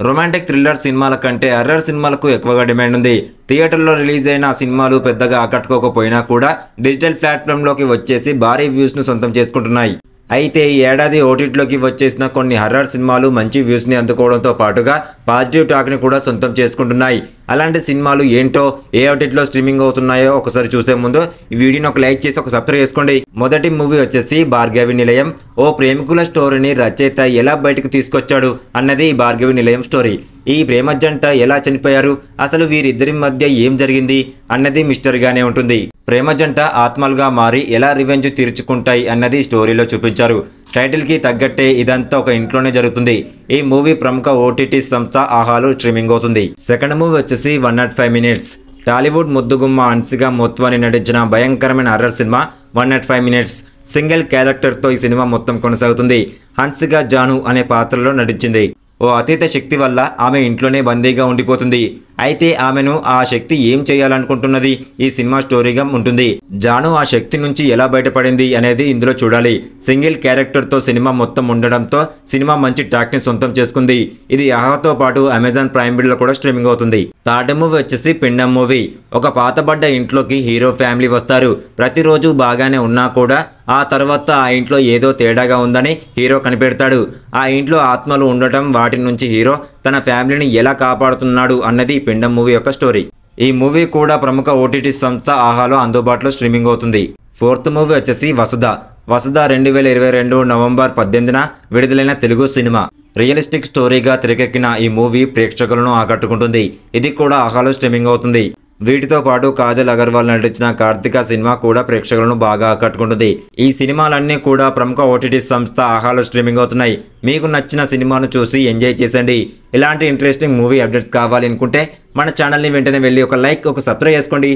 Romantic thriller సినిమాల కంటే horror సినిమాలకు ఎక్కువగా డిమాండ్ ఉంది. థియేటర్లో రిలీజ్ అయిన సినిమాలు పెద్దగా ఆకట్టుకోకపోయినా కూడా డిజిటల్ ప్లాట్ఫామ్లోకి వచ్చేసి భారీ వ్యూస్ను సొంతం చేసుకుంటున్నాయి. అయితే ఈ ఏడాది ఓటీటీలోకి వచ్చేసిన కొన్ని హర్రర్ సినిమాలు మంచి వ్యూస్ని అందుకోవడంతో పాటుగా పాజిటివ్ టాక్ని కూడా సొంతం చేసుకుంటున్నాయి. అలాంటి సినిమాలు ఏంటో, ఏ ఓటీటీలో స్ట్రీమింగ్ అవుతున్నాయో ఒకసారి చూసే ముందు ఈ వీడియోని ఒక లైక్ చేసి ఒక సబ్స్క్రైబ్ చేసుకోండి. మొదటి మూవీ వచ్చేసి భార్గవి నిలయం. ఓ ప్రేమికుల స్టోరీని రచయిత ఎలా బయటకు తీసుకొచ్చాడు అన్నది ఈ భార్గవి నిలయం స్టోరీ. ఈ ప్రేమ జంట ఎలా చనిపోయారు, అసలు వీరిద్దరి మధ్య ఏం జరిగింది అన్నది మిస్టరీగానే ఉంటుంది. ప్రేమ జంట ఆత్మలుగా మారి ఎలా రివెంజ్ తీర్చుకుంటాయి అన్నది స్టోరీలో చూపించారు. టైటిల్కి తగ్గట్టే ఇదంతా ఒక ఇంట్లోనే జరుగుతుంది. ఈ మూవీ ప్రముఖ ఓటీటీ సంస్థ ఆహాలో స్ట్రీమింగ్ అవుతుంది. సెకండ్ మూవీ వచ్చేసి 105 మినిట్స్. టాలీవుడ్ ముద్దుగుమ్మ హన్సిగా మోత్వాని నటించిన భయంకరమైన హర్రర్ సినిమా 105 మినిట్స్. సింగిల్ క్యారెక్టర్తో ఈ సినిమా మొత్తం కొనసాగుతుంది. హన్సిగా జాను అనే పాత్రలో నటించింది. ఓ అతీత శక్తి వల్ల ఆమె ఇంట్లోనే బందీగా ఉండిపోతుంది. అయితే ఆమెను ఆ శక్తి ఏం చేయాలనుకుంటున్నది ఈ సినిమా స్టోరీగా ఉంటుంది. జాను ఆ శక్తి నుంచి ఎలా బయటపడింది అనేది ఇందులో చూడాలి. సింగిల్ క్యారెక్టర్తో సినిమా మొత్తం ఉండడంతో సినిమా మంచి టాక్ని సొంతం చేసుకుంది. ఇది ఆహాతో పాటు అమెజాన్ ప్రైమ్ వీడియోలో కూడా స్ట్రీమింగ్ అవుతుంది. థర్డ్ మూవీ వచ్చేసి పిండం మూవీ. ఒక పాతబడ్డ ఇంట్లోకి హీరో ఫ్యామిలీ వస్తారు. ప్రతిరోజు బాగానే ఉన్నా కూడా ఆ తర్వాత ఆ ఇంట్లో ఏదో తేడాగా ఉందని హీరో కనిపెడతాడు. ఆ ఇంట్లో ఆత్మలు ఉండటం, వాటి నుంచి హీరో తన ఫ్యామిలీని ఎలా కాపాడుతున్నాడు అన్నది పిండం మూవీ యొక్క స్టోరీ. ఈ మూవీ కూడా ప్రముఖ ఓటీటీ సంస్థ ఆహాలో అందుబాటులో స్ట్రీమింగ్ అవుతుంది. ఫోర్త్ మూవీ వచ్చేసి వసుధ. వసుధ 2022 నవంబర్ 18న విడుదలైన తెలుగు సినిమా. రియలిస్టిక్ స్టోరీగా తెరకెక్కిన ఈ మూవీ ప్రేక్షకులను ఆకట్టుకుంటుంది. ఇది కూడా ఆహాలో స్ట్రీమింగ్ అవుతుంది. వీటితో పాటు కాజల్ అగర్వాల్ నటించిన కార్తిక సినిమా కూడా ప్రేక్షకులను బాగా ఆకట్టుకుంటుంది. ఈ సినిమాలన్నీ కూడా ప్రముఖ ఓటీటీ సంస్థ ఆహాలో స్ట్రీమింగ్ అవుతున్నాయి. మీకు నచ్చిన సినిమాను చూసి ఎంజాయ్ చేసండి. ఇలాంటి ఇంట్రెస్టింగ్ మూవీ అప్డేట్స్ కావాలి అనుకుంటే మన ఛానల్ని వెంటనే వెళ్ళి ఒక లైక్, ఒక సబ్స్క్రైబ్ చేసుకోండి.